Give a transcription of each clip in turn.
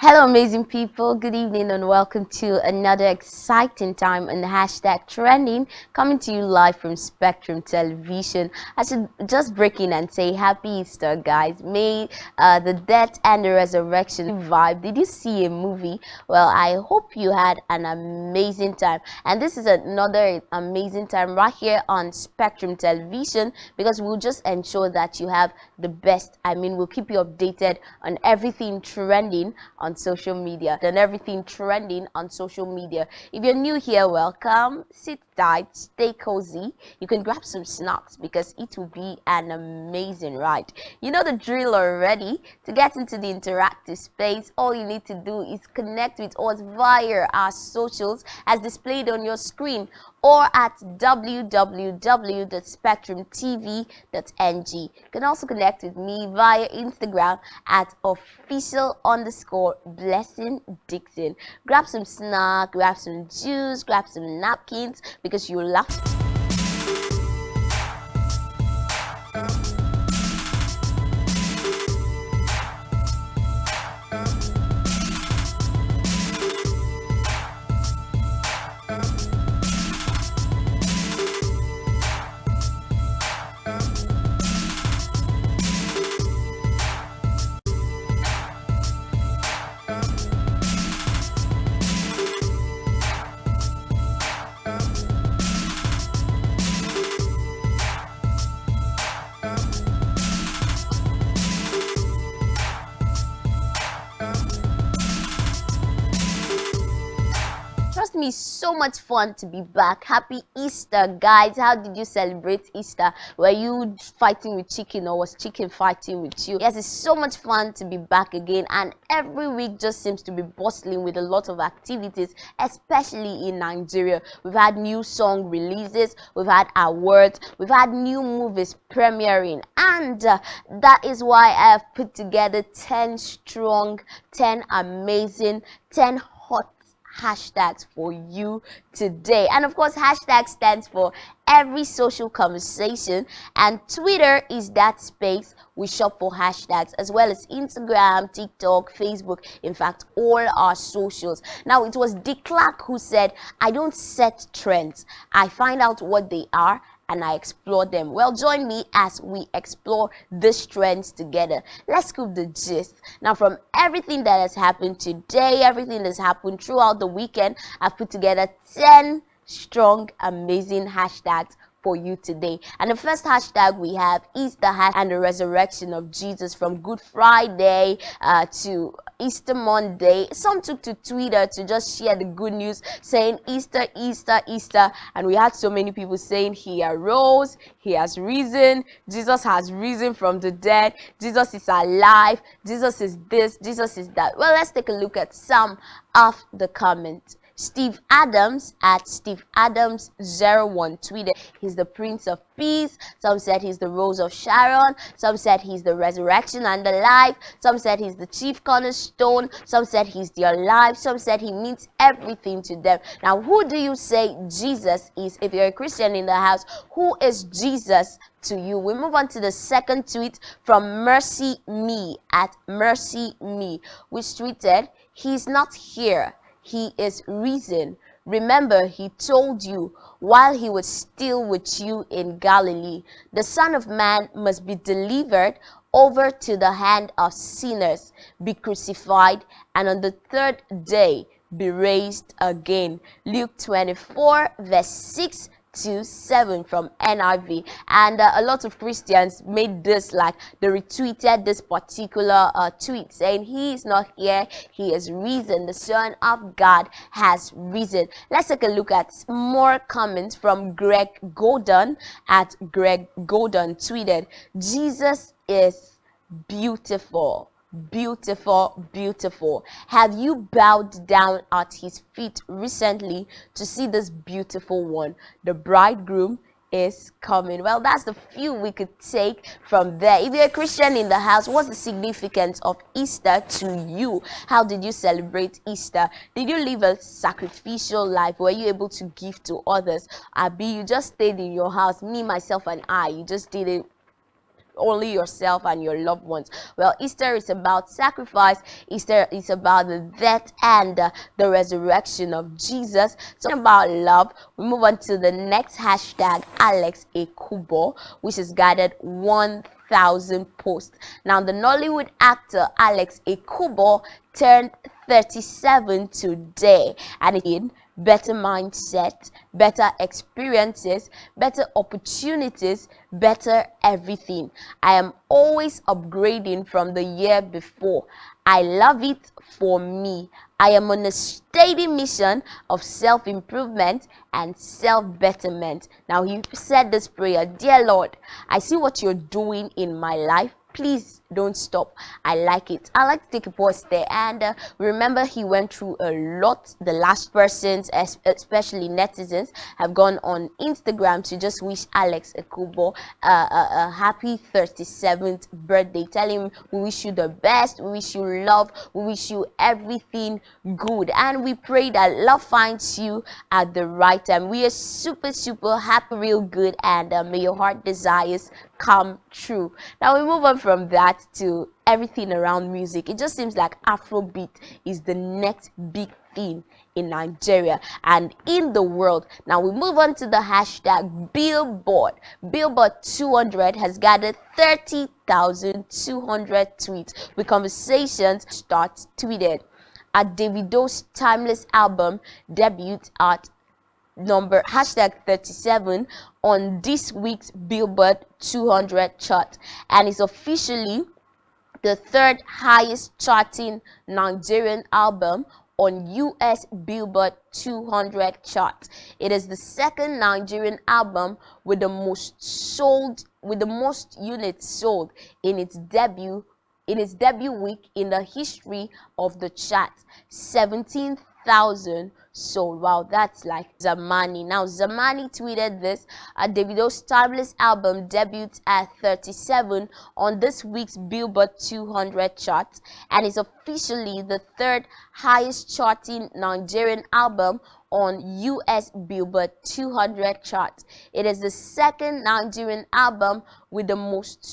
Hello, amazing people. Good evening and welcome to another exciting time on the hashtag trending, coming to you live from Spectrum Television. I should just break in and say happy Easter, guys. May the death and the resurrection vibe. Did you see a movie? Well, I hope you had an amazing time. And this is another amazing time right here on Spectrum Television, because we'll just ensure that you have the best. We'll keep you updated on everything trending on social media and everything trending on social media. If you're new here, welcome. Sit tight, stay cozy. You can grab some snacks because it will be an amazing ride. You know the drill already. To get into the interactive space, all you need to do is connect with us via our socials as displayed on your screen, or at www.spectrumtv.ng. You can also connect with me via Instagram at official_Blessing Dixon. Grab some snack, grab some juice, grab some napkins, because you love. Trust me, so much fun to be back. Happy Easter, guys. How did you celebrate Easter? Were you fighting with chicken, or was chicken fighting with you? Yes, it's so much fun to be back again, and every week just seems to be bustling with a lot of activities, especially in Nigeria. We've had new song releases, we've had awards, we've had new movies premiering, and that is why I have put together 10 strong, 10 amazing, 10 hot hashtags for you today. And of course, hashtag stands for every social conversation, and Twitter is that space we shop for hashtags, as well as Instagram, TikTok, Facebook, in fact all our socials. Now, it was Dick Clark who said, I don't set trends, I find out what they are and I explore them. Well, join me as we explore these trends together. Let's scoop the gist. Now, from everything that has happened today, everything that's happened throughout the weekend, I've put together 10 strong, amazing hashtags for you today. And the first hashtag we have is the hashtag and the resurrection of Jesus. From Good Friday to Easter Monday, some took to Twitter to just share the good news, saying Easter, Easter, Easter. And we had so many people saying he arose, he has risen, Jesus has risen from the dead, Jesus is alive, Jesus is this, Jesus is that. Well, let's take a look at some of the comments. Steve Adams at Steve Adams01 tweeted, he's the Prince of Peace. Some said he's the Rose of Sharon. Some said he's the resurrection and the life. Some said he's the chief cornerstone. Some said he's the alive. Some said he means everything to them. Now, who do you say Jesus is? If you're a Christian in the house, who is Jesus to you? We move on to the second tweet from Mercy Me at Mercy Me, which tweeted, he's not here, he is risen. Remember, he told you while he was still with you in Galilee, the Son of Man must be delivered over to the hand of sinners, be crucified, and on the third day be raised again. Luke 24 verse 6 to 7 from NIV. And a lot of Christians made this, like they retweeted this particular tweet saying he is not here, he is risen, the Son of God has risen. Let's take a look at more comments from Greg Gordon at Greg Gordon tweeted, Jesus is beautiful. Beautiful, beautiful. Have you bowed down at his feet recently to see this beautiful one? The bridegroom is coming. Well, that's the few we could take from there. If you're a Christian in the house, what's the significance of Easter to you? How did you celebrate Easter? Did you live a sacrificial life? Were you able to give to others? Abi, you just stayed in your house, me, myself, and I, you just did it only yourself and your loved ones. Well, Easter is about sacrifice. Easter is about the death and the resurrection of Jesus. So about love, we move on to the next hashtag, Alex Ekubo, which has gathered 1,000 posts. Now, the Nollywood actor Alex Ekubo turned 37 today, and in better mindset, better experiences, better opportunities, better everything. I am always upgrading from the year before. I love it for me. I am on a steady mission of self-improvement and self-betterment. Now, he said this prayer: Dear Lord, I see what you're doing in my life. Please don't stop. I like it. I like to take a pause there, and remember, he went through a lot. The last persons, especially netizens, have gone on Instagram to just wish Alex Ekubo a happy 37th birthday. Tell him we wish you the best, we wish you love, we wish you everything good, and we pray that love finds you at the right time. We are super happy, real good, and may your heart desires come true. Now we move on from that to everything around music. It just seems like Afrobeat is the next big thing in Nigeria and in the world. Now we move on to the hashtag Billboard. Billboard 200 has gathered 30,200 tweets with conversations start tweeted at Davido's timeless album debut at number hashtag 37 on this week's Billboard 200 chart, and is officially the third highest charting Nigerian album on US Billboard 200 chart. It is the second Nigerian album with the most units sold in its debut week in the history of the chart. 17,000 sold. Wow, that's like Zamani. Now Zamani tweeted this: Davido's timeless album debuted at 37 on this week's Billboard 200 chart and is officially the third highest charting Nigerian album on US Billboard 200 chart. It is the second Nigerian album with the most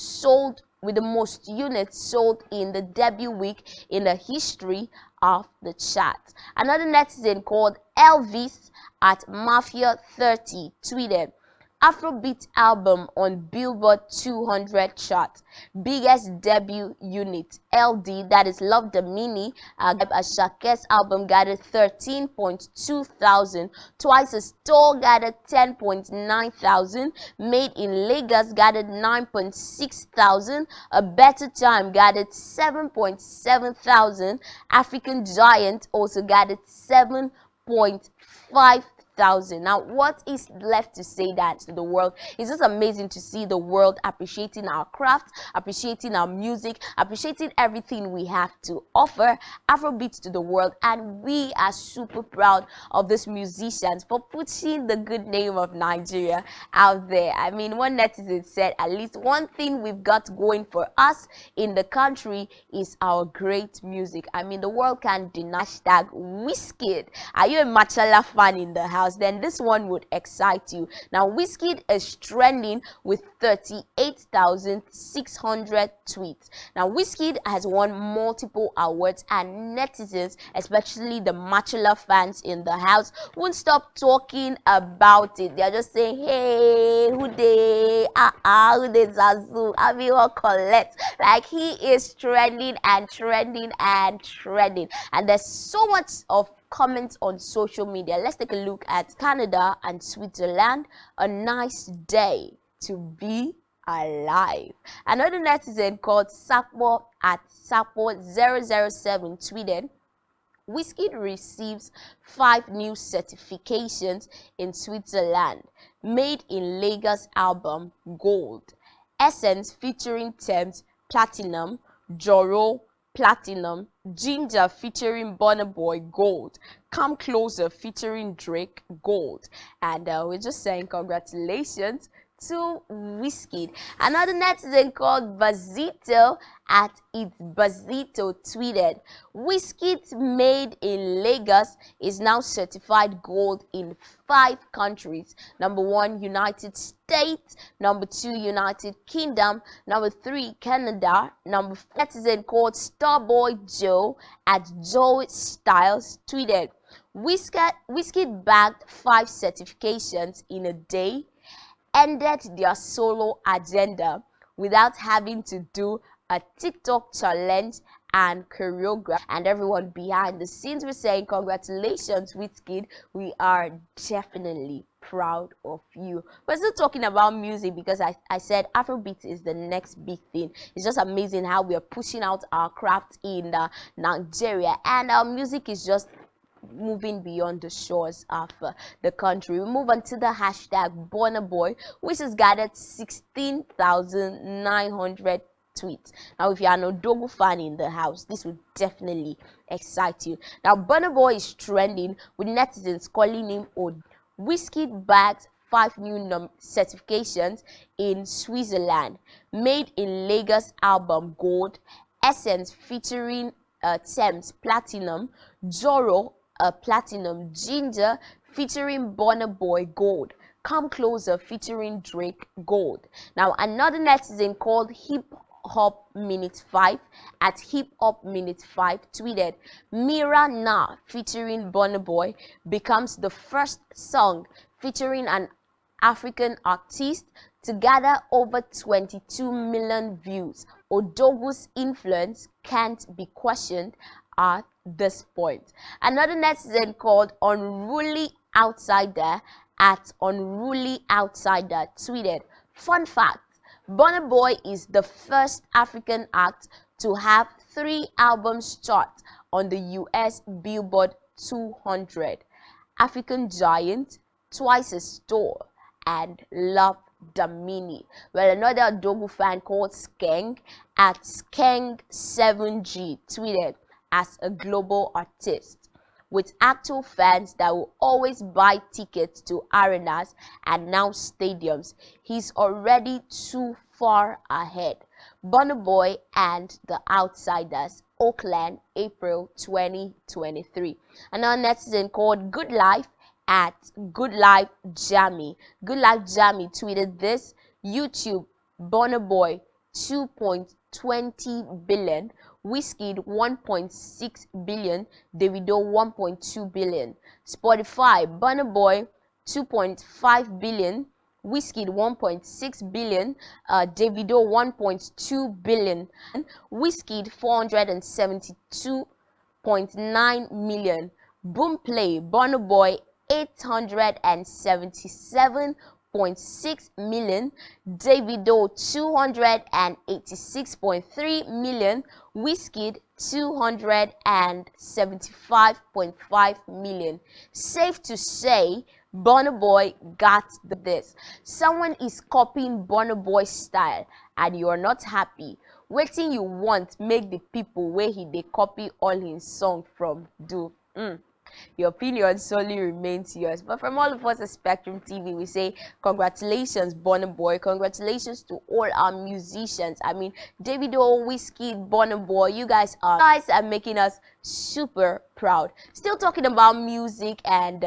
units sold in the debut week in the history of the chart. Another netizen called Elvis at Mafia 30 tweeted: Afrobeat album on Billboard 200 chart, biggest debut unit. LD, that is Love the Mini, Ashake's album gathered 13.2 thousand, Twice as Tall gathered 10.9 thousand, Made in Lagos gathered 9.6 thousand, A Better Time gathered 7.7 thousand, African Giant also gathered 7.5 thousand. Now, what is left to say that to the world? It's just amazing to see the world appreciating our craft, appreciating our music, appreciating everything we have to offer Afrobeats to the world, and we are super proud of these musicians for pushing the good name of Nigeria out there. I mean, one netizen said, at least one thing we've got going for us in the country is our great music. I mean, the world can deny. Hashtag Wizkid. Are you a Machala fan in the house? Then this one would excite you. Now, Wizkid is trending with 38,600 tweets. Now, Wizkid has won multiple awards, and netizens, especially the Machala fans in the house, won't stop talking about it. They're just saying, hey, who they? Who they Zazu? I mean, what collect? Like, he is trending and trending and trending. And there's so much of comments on social media. Let's take a look at Canada and Switzerland. A nice day to be alive. Another netizen called Sakpo at Sakpo007 tweeted: Wizkid receives 5 new certifications in Switzerland. Made in Lagos album Gold. Essence featuring Thames Platinum. Joro Platinum. Ginger featuring Burna Boy Gold. Come Closer featuring Drake Gold. And we're just saying congratulations to Wizkid. Another netizen called Bazito at It's Bazito tweeted, Wizkid made in Lagos is now certified gold in 5 countries. Number 1, United States. Number 2, United Kingdom. Number 3, Canada. Number 4, netizen called Starboy Joe at Joe Styles tweeted, Wizkid bagged 5 certifications in a day, ended their solo agenda without having to do a TikTok challenge and choreograph, and everyone behind the scenes were saying, congratulations Wizkid, we are definitely proud of you. We're still talking about music because I said Afrobeat is the next big thing. It's just amazing how we are pushing out our craft in Nigeria, and our music is just moving beyond the shores of the country. We move on to the hashtag Burna Boy, which has gathered 16,900 tweets. Now, if you are an Odogu fan in the house, this will definitely excite you. Now, Burna Boy is trending with netizens calling him Od. Wizkid bagged 5 new certifications in Switzerland. Made in Lagos album Gold. Essence featuring Thames Platinum. Joro Platinum. Ginger featuring Burna Boy Gold. Come Closer featuring Drake Gold. Now, another netizen called Hip Hop Minute 5 at Hip Hop Minute 5 tweeted, Mira Na featuring Burna Boy becomes the first song featuring an African artist to gather over 22 million views. Odogu's influence can't be questioned at this point. Another netizen called Unruly Outsider at Unruly Outsider tweeted, fun fact, Burna Boy is the first African act to have 3 albums chart on the US Billboard 200. African Giant, Twice a Store, and Love Damini. Well, another Odogu fan called Skeng at Skeng7G tweeted, as a global artist, with actual fans that will always buy tickets to arenas and now stadiums, he's already too far ahead. Burna Boy and the Outsiders, Oakland, April 2023. Another netizen called Good Life at Good Life Jammy. Good Life Jammy tweeted this, YouTube, Burna Boy 2.20 billion, Wizkid 1.6 billion, Davido 1.2 billion. Spotify, Burna Boy 2.5 billion, Wizkid 1.6 billion, Davido 1.2 billion, Wizkid 472.9 million. Boomplay, Burna Boy 877.6 million, Davido 286.3 million, Wizkid 275.5 million. Safe to say, Burna Boy got this. Someone is copying Burna Boy's style and you are not happy. Wetin you want make the people where they copy all his song from do. Your opinion solely remains yours. But from all of us at Spectrum TV, we say congratulations, Burna Boy. Congratulations to all our musicians. I mean, Davido, Wizkid, Burna Boy, you guys are making us super proud. Still talking about music and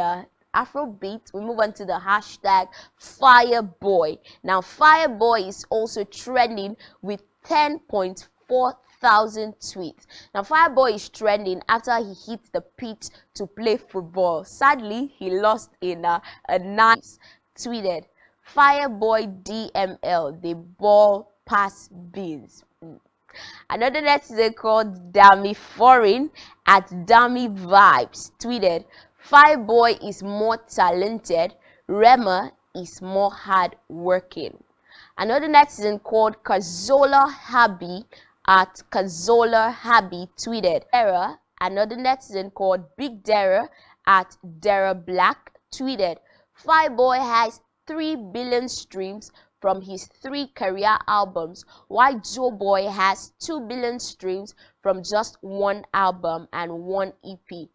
Afrobeat, we move on to the hashtag Fireboy. Now, Fireboy is also trending with 10.4 thousand tweets. Now, Fireboy is trending after he hit the pitch to play football. Sadly, he lost in a nice tweeted, Fireboy DML, the ball pass beans. Another netizen called Dammy Foreign at Dammy Vibes tweeted, Fireboy is more talented, Rema is more hard-working. Another netizen called Kazola Habi at Kazola Habi tweeted, another netizen called Big Dara at Dara Black tweeted, Fireboy has 3 billion streams from his 3 career albums, while Joe Boy has 2 billion streams from just 1 album and 1 EP.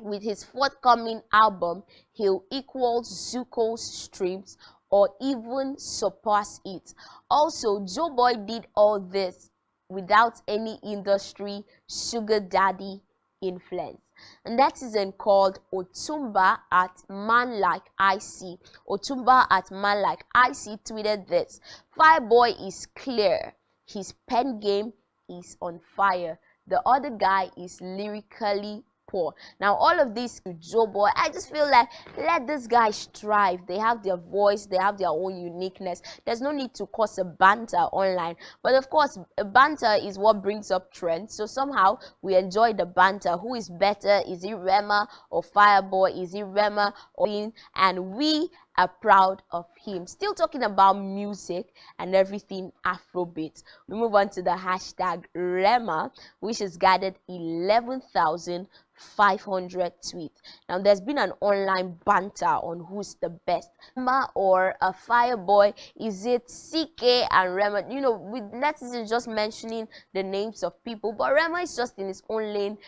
With his forthcoming album, he'll equal Zuko's streams or even surpass it. Also, Joeboy did all this without any industry sugar daddy influence. And that is then called Otumba at Man Like IC. Otumba at Man Like IC tweeted this: Fireboy is clear. His pen game is on fire. The other guy is lyrically poor. Now, all of this to Joeboy, I just feel like let these guys strive. They have their voice, they have their own uniqueness. There's no need to cause a banter online. But of course, a banter is what brings up trends. So somehow we enjoy the banter. Who is better? Is it Rema or Fireboy? Is it Rema or Lin? And we are proud of him. Still talking about music and everything Afrobeat. We move on to the hashtag Rema, which has gathered 11,500 tweets. Now, there's been an online banter on who's the best, Rema or a Fireboy. Is it CK and Rema? You know, with netizens just mentioning the names of people, but Rema is just in his own lane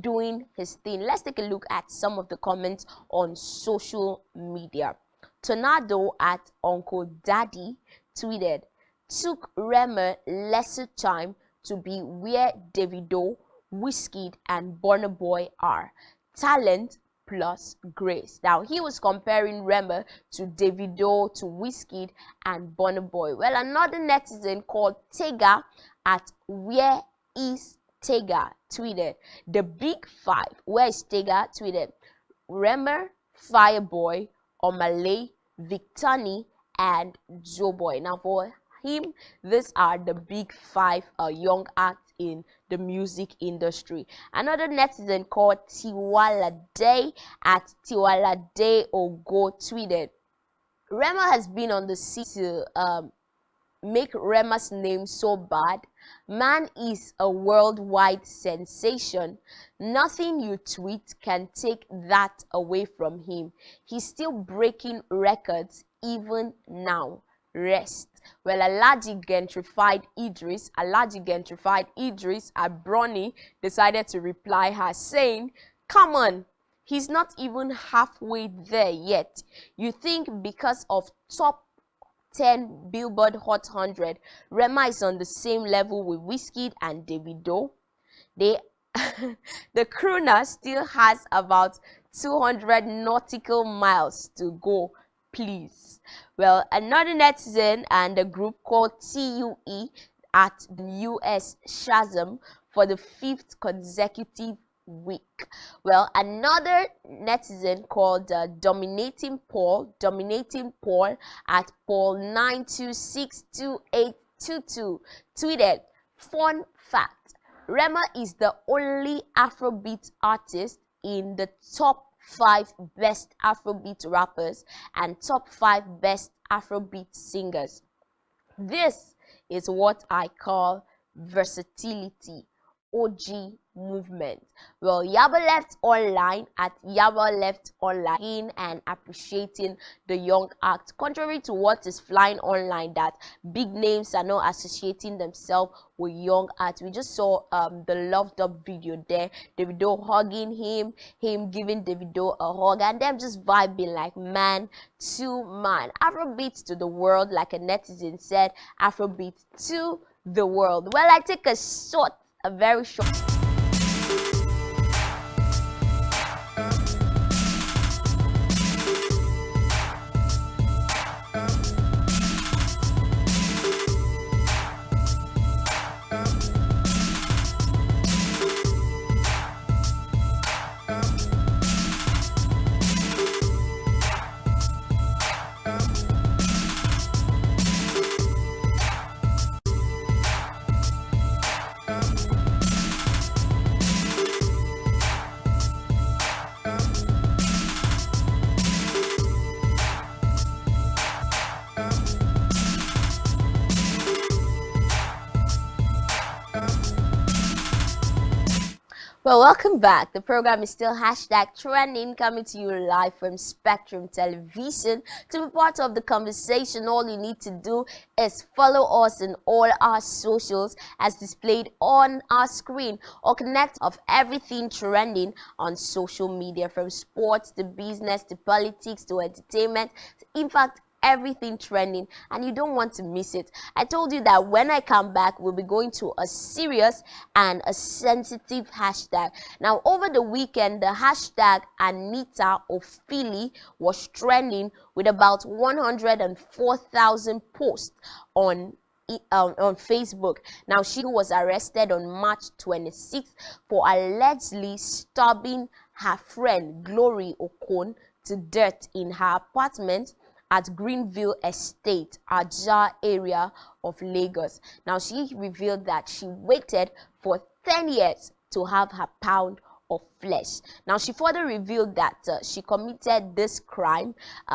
doing his thing. Let's take a look at some of the comments on social media. Tornado at Uncle Daddy tweeted, took Rema lesser time to be where Davido, Wizkid and Burna Boy are. Talent plus grace. Now, he was comparing Rema to Davido, to Wizkid and Burna Boy. Well, another netizen called Tega at Where is Tega tweeted, the big five. Where is Tega tweeted, Rema, Fireboy, Omalay, Victani and Joeboy. Now, for him, these are the big five young acts in the music industry. Another netizen called Tiwalade at Tiwalade Ogo tweeted, Rema has been on the scene to make Rema's name so bad. Man is a worldwide sensation. Nothing you tweet can take that away from him. He's still breaking records even now. Rest. Well, Alhaji gentrified Idris Abroni decided to reply her saying, come on, he's not even halfway there yet. You think because of top 10 Billboard Hot 100, Rema is on the same level with Wizkid and Davido? The crooner still has about 200 nautical miles to go, please. Well, another netizen and a group called TUE at the US Shazam for the 5th consecutive week. Well, another netizen called Dominating Paul at Paul9262822 tweeted, fun fact, Rema is the only Afrobeat artist in the top 5 best Afrobeat rappers and top 5 best Afrobeat singers. This is what I call versatility. OG movement. Well, Yaba Left Online at Yaba Left Online and appreciating the young act. Contrary to what is flying online, that big names are not associating themselves with young art. We just saw the Loved Up video there. Davido hugging him giving Davido a hug, and them just vibing like man to man. Afrobeat to the world, like a netizen said. Afrobeat to the world. Well, I take a very short. Well, welcome back. The program is still #trending, coming to you live from Spectrum Television. To be part of the conversation, all you need to do is follow us on all our socials as displayed on our screen, or connect of everything trending on social media, from sports to business to politics to entertainment. In fact, everything trending, and you don't want to miss it. I told you that when I come back, we'll be going to a serious and a sensitive hashtag. Now, over the weekend, the hashtag Anita Ofili was trending with about 104,000 posts on Facebook. Now, she was arrested on March 26th for allegedly stabbing her friend Glory Okon to death in her apartment at Greenville Estate, Ajah area of Lagos. Now, she revealed that she waited for 10 years to have her pound of flesh. Now, she further revealed that she committed this crime,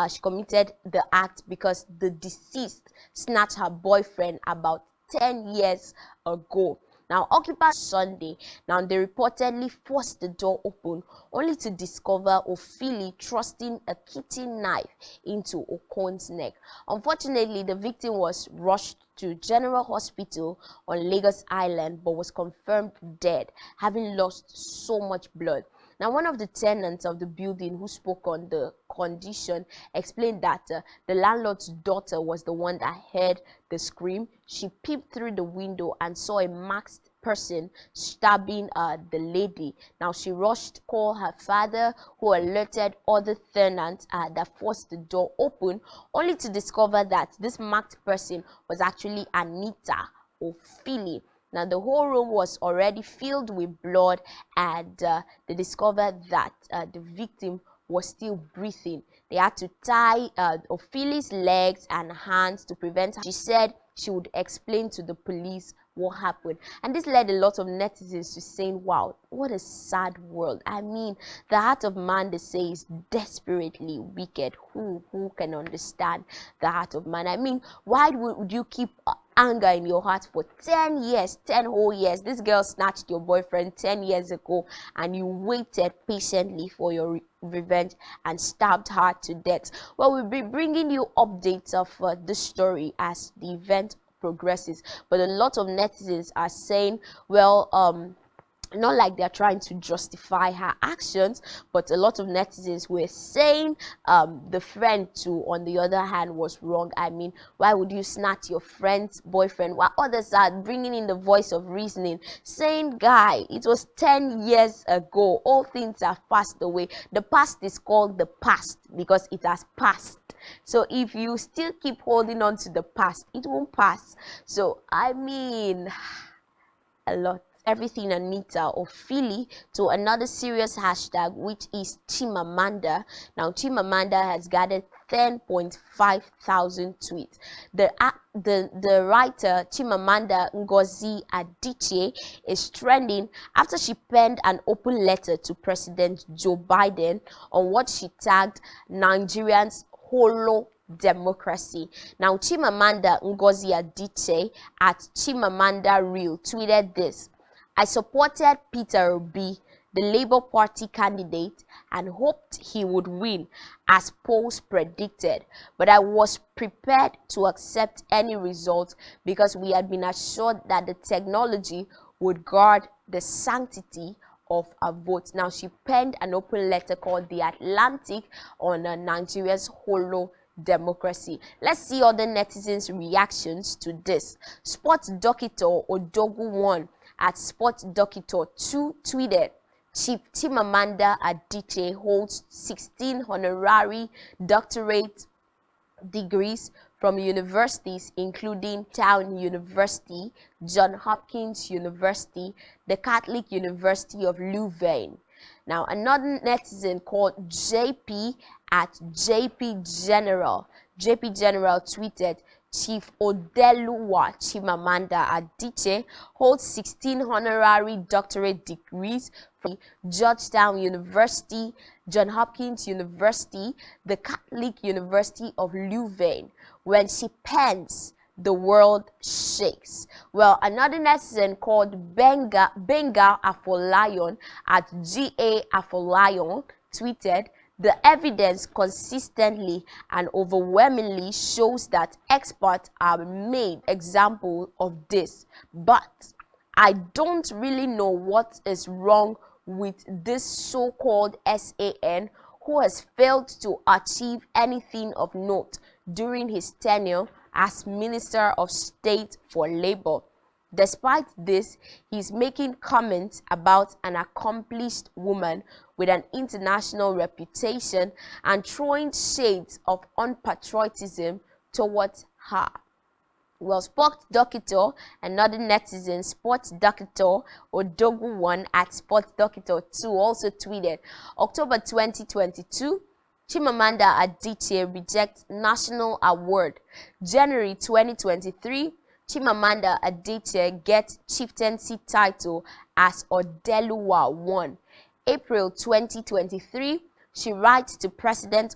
she committed the act because the deceased snatched her boyfriend about 10 years ago. Now, occupiers Sunday, now they reportedly forced the door open only to discover Ofili thrusting a kitchen knife into Okon's neck. Unfortunately, the victim was rushed to General Hospital on Lagos Island but was confirmed dead, having lost so much blood. Now, one of the tenants of the building who spoke on the condition explained that the landlord's daughter was the one that heard the scream. She peeped through the window and saw a masked person stabbing the lady. Now, she rushed to call her father, who alerted other tenants that forced the door open, only to discover that this masked person was actually Anita Ofili. Now, the whole room was already filled with blood, and they discovered that the victim was still breathing. They had to tie Ofili's legs and hands to prevent her. She said she would explain to the police what happened, and this led a lot of netizens to saying, wow, what a sad world. I mean, the heart of man, they say, is desperately wicked. Who can understand the heart of man? I mean, why would you keep anger in your heart for 10 years, 10 whole years? This girl snatched your boyfriend 10 years ago, and you waited patiently for your revenge and stabbed her to death. Well, we'll be bringing you updates of this story as the event progresses, but a lot of netizens are saying, well, not like they're trying to justify her actions, but a lot of netizens were saying the friend too, on the other hand, was wrong. I mean, why would you snatch your friend's boyfriend? While others are bringing in the voice of reasoning, saying, guy, it was 10 years ago. All things have passed away. The past is called the past because it has passed. So if you still keep holding on to the past, it won't pass. So I mean, a lot. Everything Anita Ofili to another serious hashtag, which is Chimamanda. Now, Chimamanda has gathered 10.5 thousand tweets. The writer Chimamanda Ngozi Adichie is trending after she penned an open letter to President Joe Biden on what she tagged Nigerians' hollow democracy. Now, Chimamanda Ngozi Adichie at Chimamanda Real tweeted this: I supported Peter Obi, the Labour Party candidate, and hoped he would win as polls predicted, but I was prepared to accept any result because we had been assured that the technology would guard the sanctity of a vote. Now, she penned an open letter called The Atlantic on Nigeria's hollow democracy. Let's see other netizens' reactions to this. Sports Doctor Odogu 1 at Sports Doctor 2 tweeted, Chief Chimamanda Adichie holds 16 honorary doctorate degrees from universities including Town University, Johns Hopkins University, the Catholic University of Louvain. Now, another netizen called JP at JP General. JP General tweeted, Chief Odeluwa Chimamanda Adichie holds 16 honorary doctorate degrees from Georgetown University, Johns Hopkins University, the Catholic University of Louvain. When she pens, the world shakes. Well, another netizen called Benga Afolayon at GA Afolayon tweeted, the evidence consistently and overwhelmingly shows that experts are made example of this, but I don't really know what is wrong with this so-called SAN who has failed to achieve anything of note during his tenure as Minister of State for Labor. Despite this, he's making comments about an accomplished woman with an international reputation and throwing shades of unpatriotism towards her. Well, Sports Doctor, another netizen, Sports Doctor Odogu1 at Sports Doctor 2 also tweeted, October 2022, Chimamanda Adichie rejects National Award. January 2023, Chimamanda Adichie gets chieftaincy title as Odeluwa 1. April 2023, she writes to President.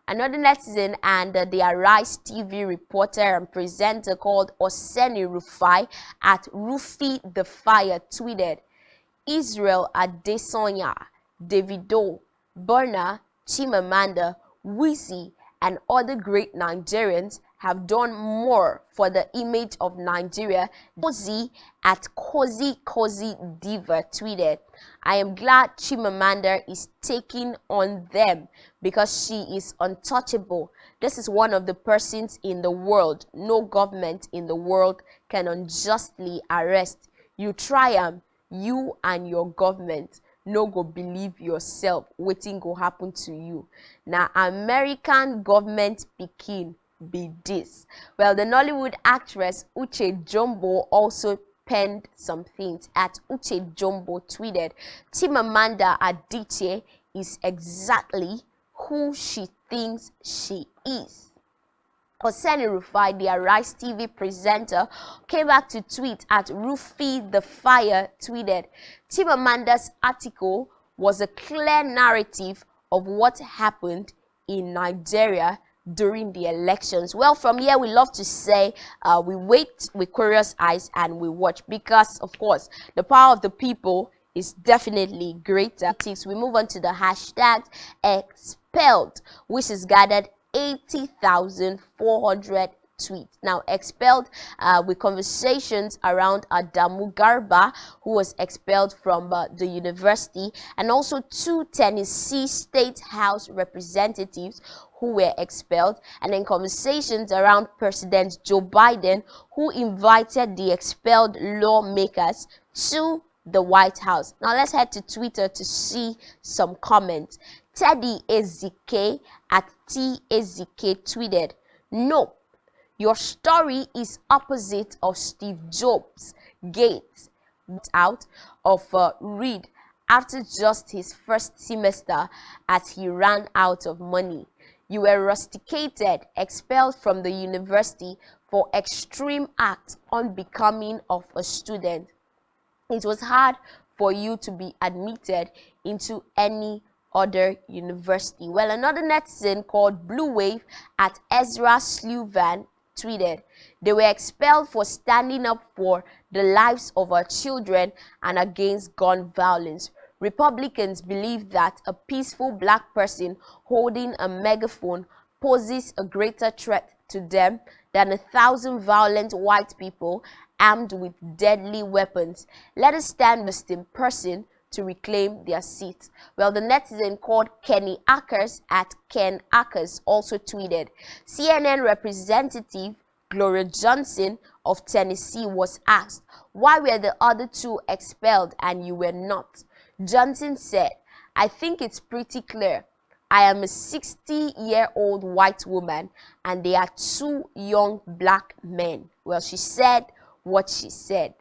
Another netizen and the Arise TV reporter and presenter called Oseni Rufai at Rufi the Fire tweeted, Israel Adesanya, Davido, Burna, Chimamanda, Wizzy, and other great Nigerians have done more for the image of Nigeria. Cozy at Cozy Diva tweeted, I am glad Chimamanda is taking on them because she is untouchable. This is one of the persons in the world no government in the world can unjustly arrest. You try you and your government no go believe yourself wetin go happen to you. Now American government pikin be this. Well, the Nollywood actress Uche Jumbo also penned some things. At Uche Jumbo tweeted, Chimamanda Adichie is exactly who she thinks she is. Oseni Rufai, the Arise TV presenter, came back to tweet at Rufi the Fire tweeted, Chimamanda's article was a clear narrative of what happened in Nigeria during the elections. Well, from here we love to say we wait with curious eyes and we watch, because of course the power of the people is definitely greater. We move on to the hashtag expelled, which has gathered 80,400 tweets. Now expelled with conversations around Adamu Garba, who was expelled from the university, and also 2 Tennessee State House representatives who were expelled, and then conversations around President Joe Biden, who invited the expelled lawmakers to the White House. Now let's head to Twitter to see some comments. Teddy Ezike at T Ezike tweeted, "Nope, your story is opposite of Steve Jobs' Gates out of Reed after just his first semester as he ran out of money. You were rusticated, expelled from the university for extreme acts unbecoming of a student. It was hard for you to be admitted into any other university." Well, another netizen called Blue Wave at Ezra Sluvan tweeted, "They were expelled for standing up for the lives of our children and against gun violence. Republicans believe that a peaceful black person holding a megaphone poses a greater threat to them than 1,000 violent white people armed with deadly weapons. Let us stand with this person to reclaim their seats." Well, the netizen called Kenny Akers at Ken Akers also tweeted, CNN representative Gloria Johnson of Tennessee was asked, "Why were the other 2 expelled and you were not?" Johnson said, "I think it's pretty clear. I am a 60-year-old white woman and they are 2 young black men." Well, she said what she said.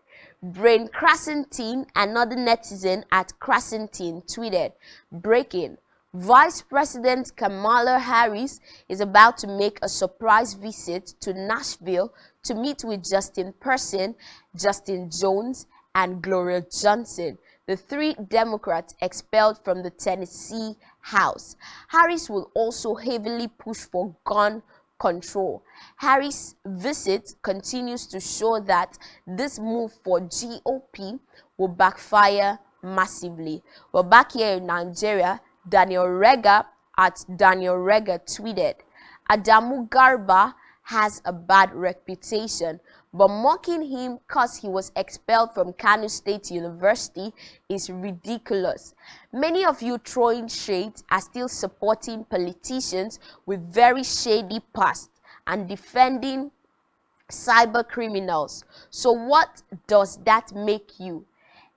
Brain Crassentine, another netizen at Crassentine, tweeted, "Breaking. Vice President Kamala Harris is about to make a surprise visit to Nashville to meet with Justin Person, Justin Jones, and Gloria Johnson, the 3 Democrats expelled from the Tennessee House. Harris will also heavily push for gun control. Harris' visit continues to show that this move for GOP will backfire massively." Well, back here in Nigeria, Daniel Rega at Daniel Rega tweeted, "Adamu Garba has a bad reputation, but mocking him cause he was expelled from Kano State University is ridiculous. Many of you throwing shade are still supporting politicians with very shady past and defending cyber criminals. So what does that make you?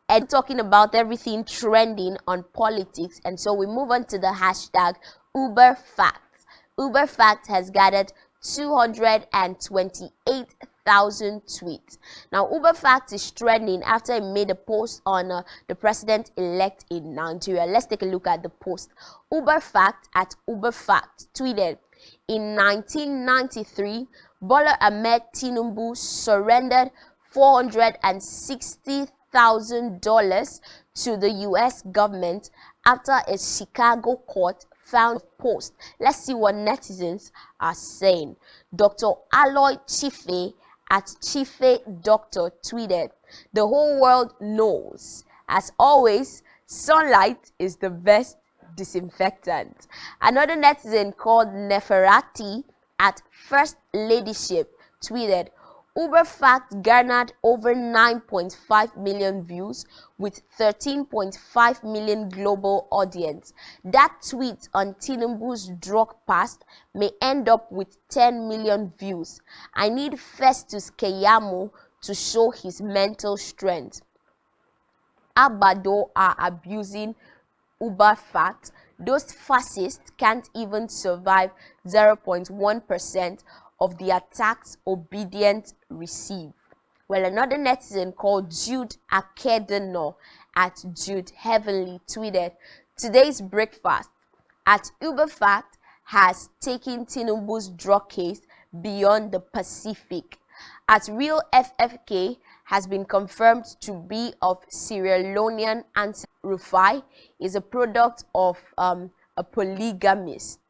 And talking about everything trending on politics, and so we move on to the hashtag Uber Facts. Uber Facts has gathered 228,000 tweets. Now, Uber Facts is trending after he made a post on the president-elect in Nigeria. Let's take a look at the post. Uber Facts at Uber Facts tweeted, in 1993, Bola Ahmed Tinubu surrendered $460,000 to the US government after a Chicago court found post. Let's see what netizens are saying. Dr. Aloy Chife at Chife Doctor tweeted, the whole world knows, as always, sunlight is the best disinfectant. Another netizen called Neferati at First Ladyship tweeted, Uber Fact garnered over 9.5 million views with 13.5 million global audience. That tweet on Tinubu's drug past may end up with 10 million views. I need Festus Keyamo to show his mental strength. Abado are abusing Uber Fact. Those fascists can't even survive 0.1% of the attacks obedient receive. Well, another netizen called Jude Akedeno at Jude Heavenly tweeted, today's breakfast at Uber Fact has taken Tinubu's drug case beyond the Pacific. At Real FFK has been confirmed to be of Sierra Leonean ancestry. Rufai is a product of a polygamist.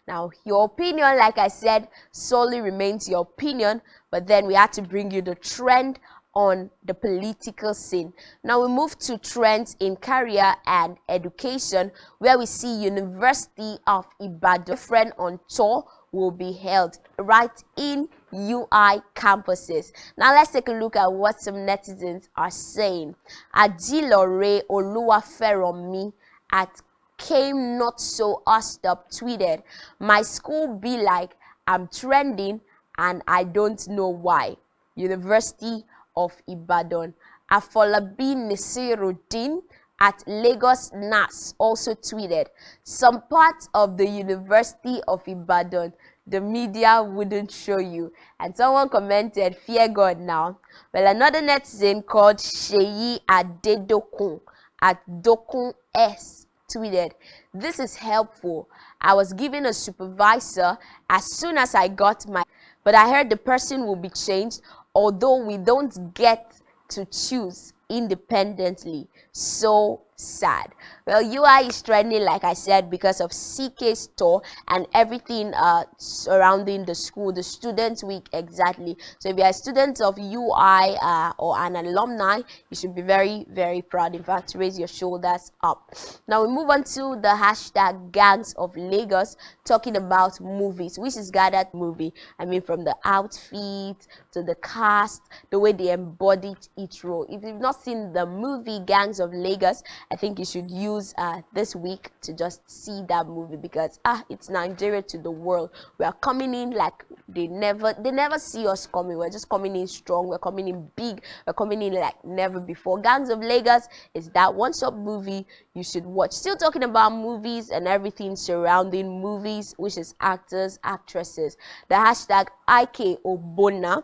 Now, your opinion, like I said, solely remains your opinion, but then we had to bring you the trend on the political scene. Now we move to trends in career and education, where we see University of Ibadan friend on tour will be held right in UI campuses. Now let's take a look at what some netizens are saying. Ajilore Oluwaferomi at Came Not So Asked Up tweeted, my school be like, I'm trending and I don't know why. University of Ibadan. Afolabi Nasiruddin at Lagos NAS also tweeted, some parts of the University of Ibadan the media wouldn't show you. And someone commented, fear God now. Well, another netizen called Sheyi Adedokun at Dokun S tweeted, this is helpful. I was given a supervisor as soon as I got my, but I heard the person will be changed, although we don't get to choose independently. So sad. Well, UI is trending, like I said, because of CK store and everything surrounding the school, the student week exactly. So if you're a student of UI or an alumni, you should be very, very proud. In fact, raise your shoulders up. Now we move on to the hashtag Gangs of Lagos, talking about movies, which is gathered movie. I mean, from the outfit to the cast, the way they embodied each role. If you've not seen the movie Gangs of Lagos, I think you should use this week to just see that movie, because it's Nigeria to the world. We are coming in like they never see us coming. We're just coming in strong. We're coming in big. We're coming in like never before. Gangs of Lagos is that one-stop movie you should watch. Still talking about movies and everything surrounding movies, which is actors, actresses. The hashtag IK Obona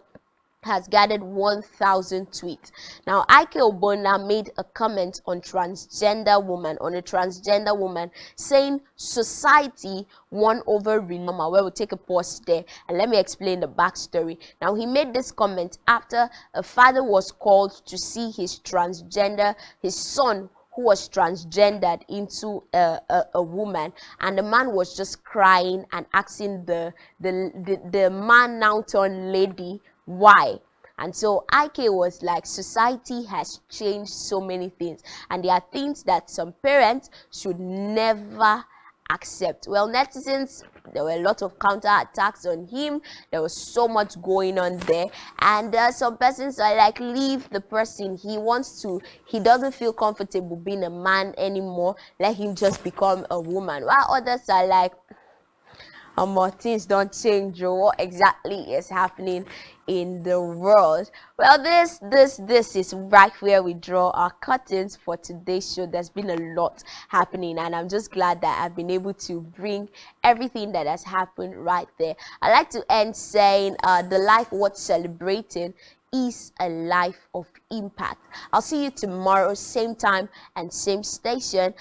has gathered 1,000 tweets. Now, Ike Obona made a comment on a transgender woman, saying society won over religion. Well, we'll take a pause there and let me explain the backstory. Now, he made this comment after a father was called to see his son who was transgendered into a woman, and the man was just crying and asking the man now turned lady why. And so IK was like, society has changed so many things, and there are things that some parents should never accept. Well, netizens, there were a lot of counter attacks on him. There was so much going on there, and some persons are like, leave the person. He doesn't feel comfortable being a man anymore, let him just become a woman. While others are like, more things don't change. What exactly is happening in the world? Well, this is right where we draw our curtains for today's show. There's been a lot happening, and I'm just glad that I've been able to bring everything that has happened right there. I like to end saying the life worth celebrating is a life of impact. I'll see you tomorrow, same time and same station.